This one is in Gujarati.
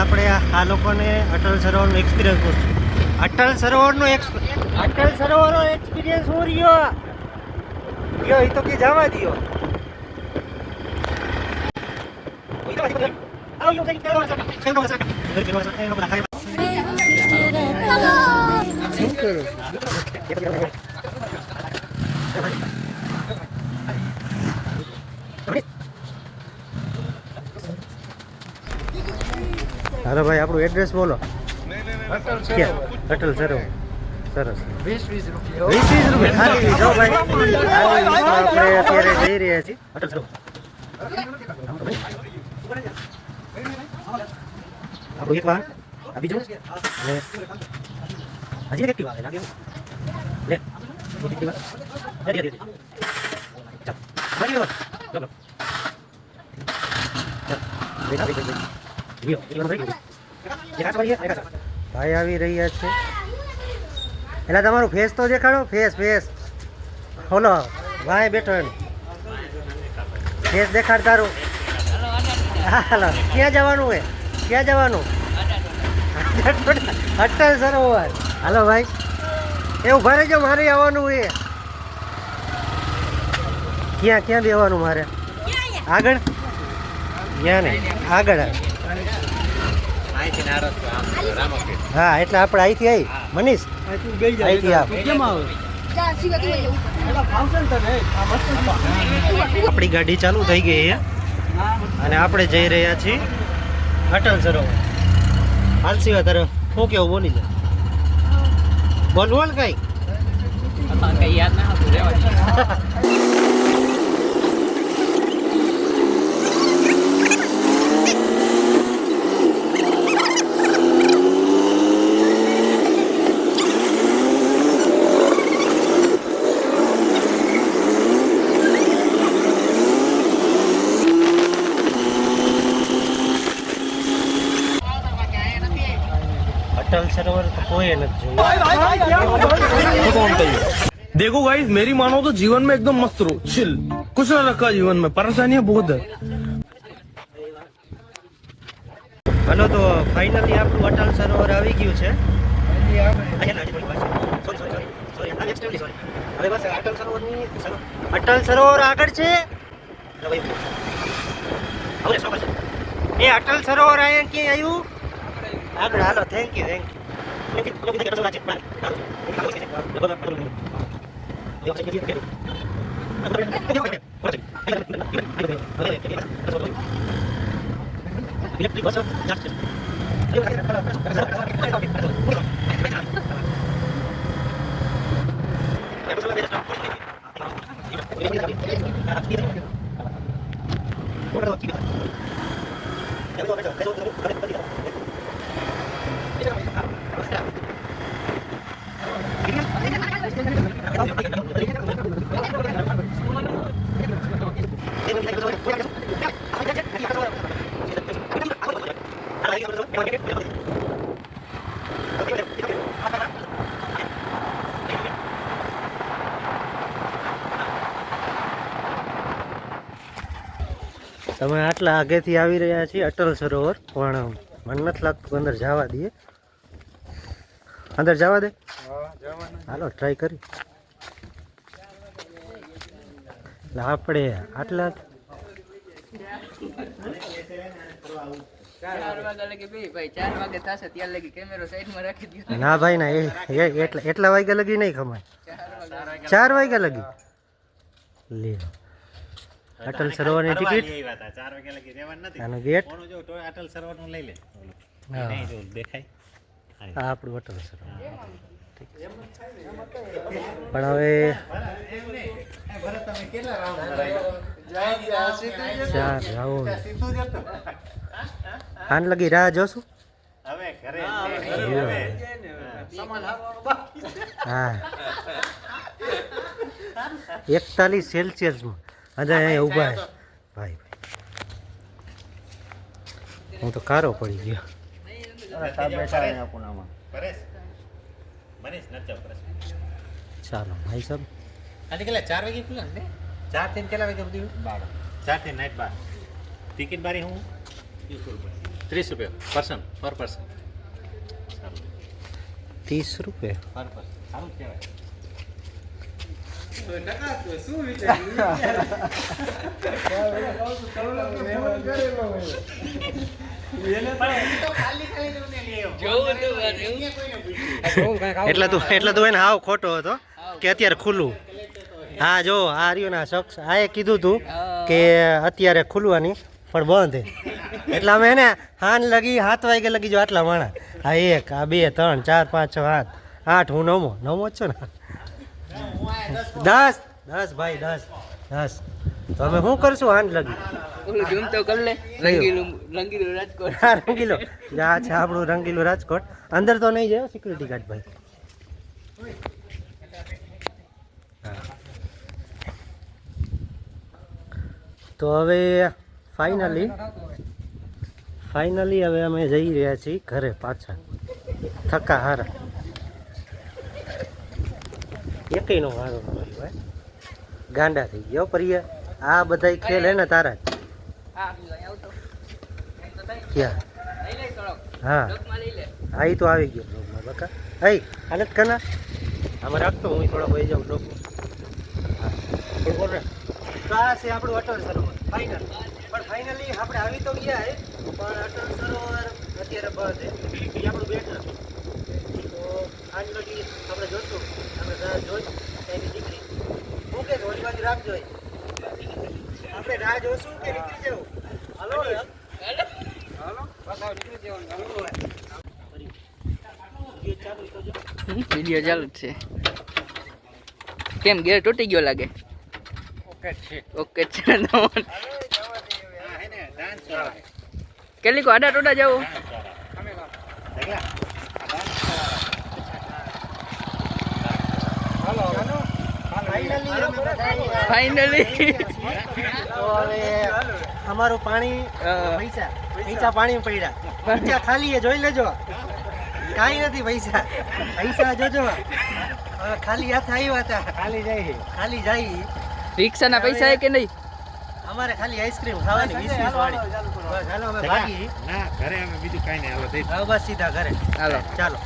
આપણે આ લોકોને અટલ સરોવરનો એક્સપિરિયન્સ પૂછશું. અટલ સરોવરનો એક્સપિરિયન્સ શું રહ્યો? એ તો કે જવા દો. શું કરું? હાલો ભાઈ, આપણું એડ્રેસ બોલો. અટલ સરોવર. સરસ. 20-20 રૂપિયા ખાલી. જો ભાઈ, આપણે અત્યારે જઈ રહ્યા છીએ અટલ સરોવર. આપણું એક વાર આ બીજું હજી એક વાર લાગે લે ભાઈ આવી રહ્યા છે. એટલે તમારું ફેસ તો દેખાડો. ફેસ હોલો ભાઈ બેઠો એમ ફેસ દેખાડ તારું. હાલો, ક્યાં જવાનું હે? ક્યાં જવાનું? અટલ સરોવર. હાલો ભાઈ, એવું ભરે જો મારે આવવાનું હે. ક્યાં બેવાનું મારે? આગળ ક્યાં ને આગળ. હા, એટલે આપણે અહીંથી આવી મનીષ અહીંથી આપણી ગાડી ચાલુ થઈ ગઈ છે અને આપણે જઈ રહ્યા છીએ અટલ સરોવર. હાલ સિવાય તારે શું કેવું બોલી જાય? બોલ કઈ યાદ ના अटल सरोवर तो कोई नहीं जोયું. देखो गाइस, मेरी मानो तो जीवन में एकदम मस्त रहो, चिल, कुछ ना रखा जीवन में, परेशानियां बहुत है. हेलो, तो फाइनली આપણું અટલ સરોવર આવી ગયું છે. અટલ સરોવર આગળ છે. એ અટલ સરોવર અહીંયા ક્યાં આવ્યું? આગળ. હાલો, થેન્ક યુ. તમે આટલા આગેથી આવી રહ્યા છીએ અટલ સરોવર, પણ મને નથી લાગતું અંદર જવા દઈએ. અંદર જવા દે? હાલો, ટ્રાય કરી. એટલે આપણે આટલા ના ભાઈ ના, એટલા વાગ્યા લગી નહીં ખમાય. 4 વાગ્યા લગી લે. અટલ સરોવર ની ટિકિટ 4 વાગ્યા લગી રહેવાનું નથી. આનો ગેટ અટલ સરોવર નું લઈ લે. દેખાય આ આપણું અટલ સરોવર. પણ હવે 4 રાઉન્ડ આન લગી રાહ જોશું. હા, 41 સેલ્સિયસમાં આજે અહીંયા ઊભા છે ભાઈ. હું તો કારો પડી ગયો. ચાલો ભાઈ સાહેબ, આજે કેટલા 4 વાગે ખુલ્લા ને? 4 થી કેટલા વાગે સુધી? 12. 4 થી નાઈટ 12. ટિકિટ બારી હું 30 રૂપિયા. 30 रुपये पर्सन पर पर्सन 30 રૂપિયા. પર पर्सन સારું કહેવાય. એટલે તું એને હાવ ખોટો હતો કે અત્યારે ખુલ્લું. હા જો આ રહ્યો ને આ શખ્સ આ એ કીધું તું કે અત્યારે ખુલવાની પણ બંધ હે. એટલે અમે એને હાન લગી 7 વાગે લગી જો આટલા માણા. આ 1 આ 2 3 4 5 6 8 હું નવમો જ છું ને. 10 ભાઈ 10. તો અમે શું કરશું હાન લગી? ઓલું જૂમ તો કર લે. રંગીલું રાજકોટ. હા રંગીલો આ છે આપણું રંગીલું રાજકોટ. અંદર તો નહીં જાય સિક્યુરિટી ગાર્ડ ભાઈ. તો હવે ફાઇનલી હવે અમે જઈ રહ્યા છીએ ઘરે પાછા. થકા હારા એકઈનો વારો ન આવ્યો ભાઈ. ગાંડા થઈ ગયો પ્રિય. આ બધા ખેલ હે ને તારા જ. ક્યાં? હા હા એ તો આવી ગયો બ્લોગમાં બકા. હઈ હાલત કના આમાં રાખતો હું થોડો વહી જાઉં બ્લોગમાં. હા થોડું બોલ રે. તો આ છે આપણું અટલ સરોવર ફાઇનલ. પણ ફાઇનલી આપણે આવી તો ગયા હે પણ અટલ સરોવર અત્યારે બંધ છે. એ આપણું બેટર. તો આજ લગી આપણે જોશું. આપણે રાહ જોઈ એની દીકરી હું કે ઓલી બાજુ રાખજો. આપણે રાહ જોશું કે નીકળી જવું? હાલો વિડિયો ચાલુ જ છે. કેમ ગેર તૂટી ગયો લાગે? ઓકે છે. કેટલી કો આડા ટોટા જાવ? ફાઇનલી અમારું પાણી પૈસા પાણી પડ્યા. પૈસા ખાલી જોઈ લેજો. કાંઈ નથી પૈસા જોજો. ખાલી હાથ આવ્યા હતા. ખાલી જાય. રિક્ષાના પૈસા હે કે નહીં? અમારે ખાલી આઈસ્ક્રીમ ખાવાની 20 વાળી. બસ હાલો અમે ભાગી. ના ઘરે અમે બીજું કાંઈ નહીં. હાલો બસ સીધા ઘરે. હાલો ચાલો.